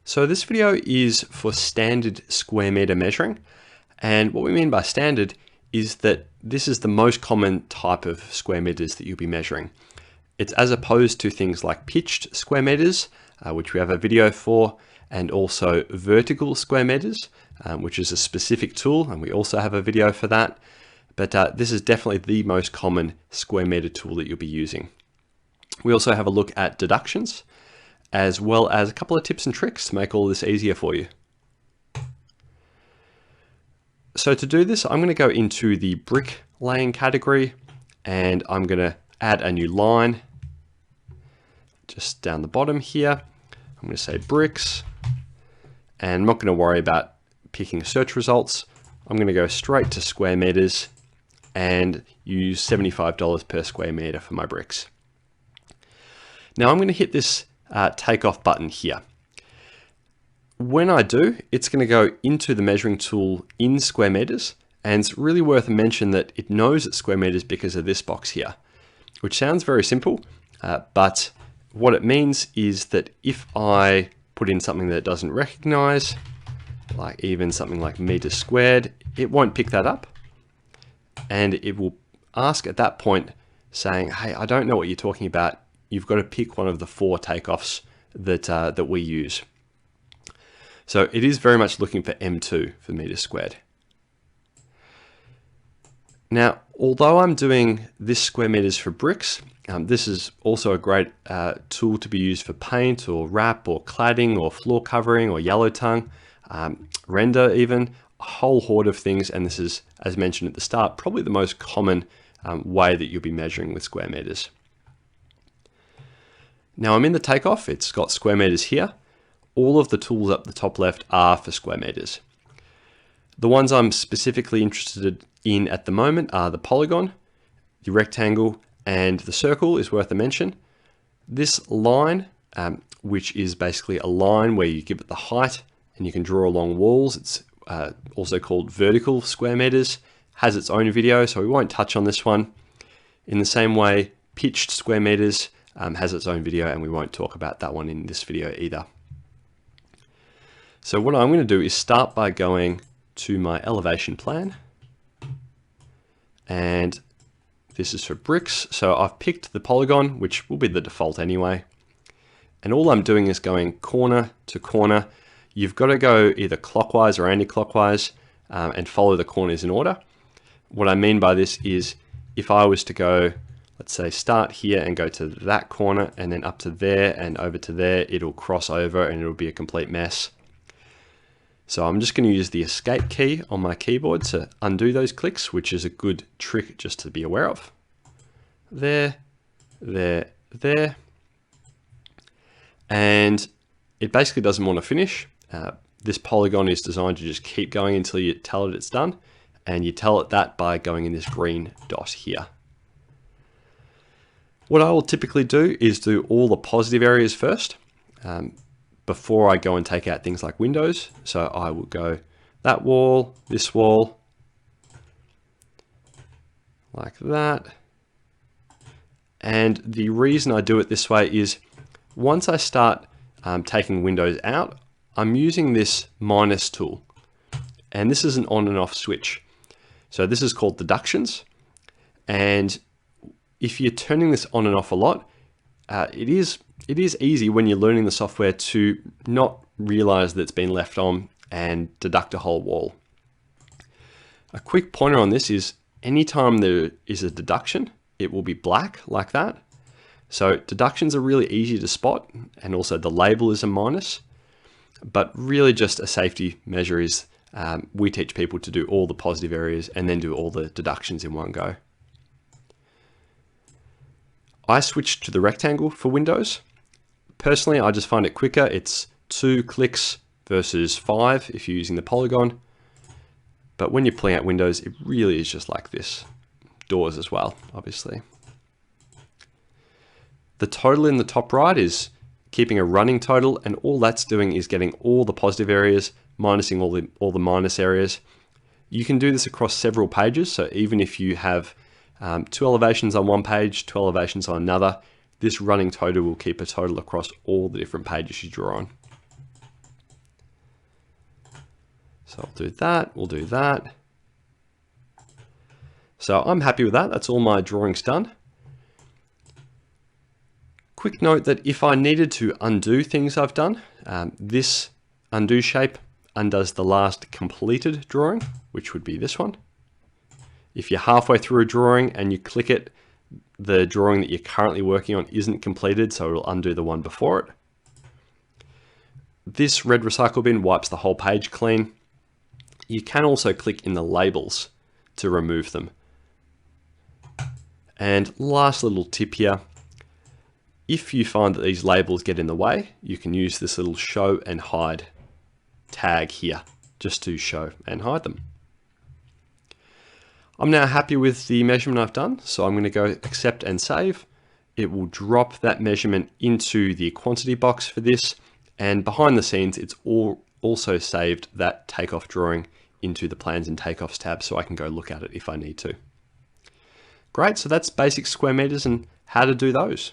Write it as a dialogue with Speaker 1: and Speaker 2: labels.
Speaker 1: So this video is for standard square meter measuring. And what we mean by standard is that this is the most common type of square meters that you'll be measuring. It's as opposed to things like pitched square meters, which we have a video for, and also vertical square meters, which is a specific tool, and we also have a video for that. But this is definitely the most common square meter tool that you'll be using. We also have a look at deductions, as well as a couple of tips and tricks to make all this easier for you. So to do this, I'm going to go into the brick laying category, and I'm going to add a new line just down the bottom here. I'm going to say bricks, and I'm not going to worry about picking search results. I'm going to go straight to square meters and use $75 per square meter for my bricks. Now I'm going to hit this takeoff button here. When I do, it's going to go into the measuring tool in square meters, and it's really worth a mention that it knows it's square meters because of this box here, which sounds very simple, but what it means is that if I put in something that it doesn't recognize, like even something like meters squared, it won't pick that up, and it will ask at that point saying, hey, I don't know what you're talking about. You've got to pick one of the 4 takeoffs that we use. So it is very much looking for M2 for meters squared. Now, although I'm doing this square meters for bricks, this is also a great tool to be used for paint or wrap or cladding or floor covering or yellow tongue, render even, a whole horde of things. And this is, as mentioned at the start, probably the most common way that you'll be measuring with square meters. Now I'm in the takeoff, it's got square meters here. All of the tools up the top left are for square meters. The ones I'm specifically interested in at the moment are the polygon, the rectangle, and the circle is worth a mention. This line, which is basically a line where you give it the height and you can draw along walls, it's also called vertical square meters, has its own video, so we won't touch on this one. In the same way, pitched square meters has its own video, and we won't talk about that one in this video either. So what I'm going to do is start by going to my elevation plan, and this is for bricks. So I've picked the polygon, which will be the default anyway. And all I'm doing is going corner to corner. You've got to go either clockwise or anti-clockwise and follow the corners in order. What I mean by this is if I was to go, let's say start here and go to that corner and then up to there and over to there, it'll cross over and it'll be a complete mess. So I'm just going to use the escape key on my keyboard to undo those clicks, which is a good trick just to be aware of. There, there, there. And it basically doesn't want to finish. This polygon is designed to just keep going until you tell it it's done. And you tell it that by going in this green dot here. What I will typically do is do all the positive areas first. Before I go and take out things like windows. So I will go that wall, this wall, like that. And the reason I do it this way is once I start taking windows out, I'm using this minus tool. And this is an on and off switch. So this is called deductions. And if you're turning this on and off a lot, it is easy when you're learning the software to not realize that it's been left on and deduct a whole wall. A quick pointer on this is anytime there is a deduction, it will be black like that. So deductions are really easy to spot, and also the label is a minus, but really just a safety measure is we teach people to do all the positive areas and then do all the deductions in one go. I switched to the rectangle for windows. Personally, I just find it quicker. It's 2 clicks versus 5 if you're using the polygon. But when you're pulling out windows, it really is just like this. Doors as well, obviously. The total in the top right is keeping a running total, and all that's doing is getting all the positive areas, minusing all the minus areas. You can do this across several pages, so even if you have 2 elevations on one page, 2 elevations on another, this running total will keep a total across all the different pages you draw on. So I'll do that, we'll do that. So I'm happy with that, that's all my drawings done. Quick note that if I needed to undo things I've done, this undo shape undoes the last completed drawing, which would be this one. If you're halfway through a drawing and you click it, the drawing that you're currently working on isn't completed, so it'll undo the one before it. This red recycle bin wipes the whole page clean. You can also click in the labels to remove them. And last little tip here, if you find that these labels get in the way, you can use this little show and hide tag here just to show and hide them. I'm now happy with the measurement I've done, so I'm going to go accept and save. It will drop that measurement into the quantity box for this, and behind the scenes it's also saved that takeoff drawing into the plans and takeoffs tab, so I can go look at it if I need to. Great, so that's basic square meters and how to do those.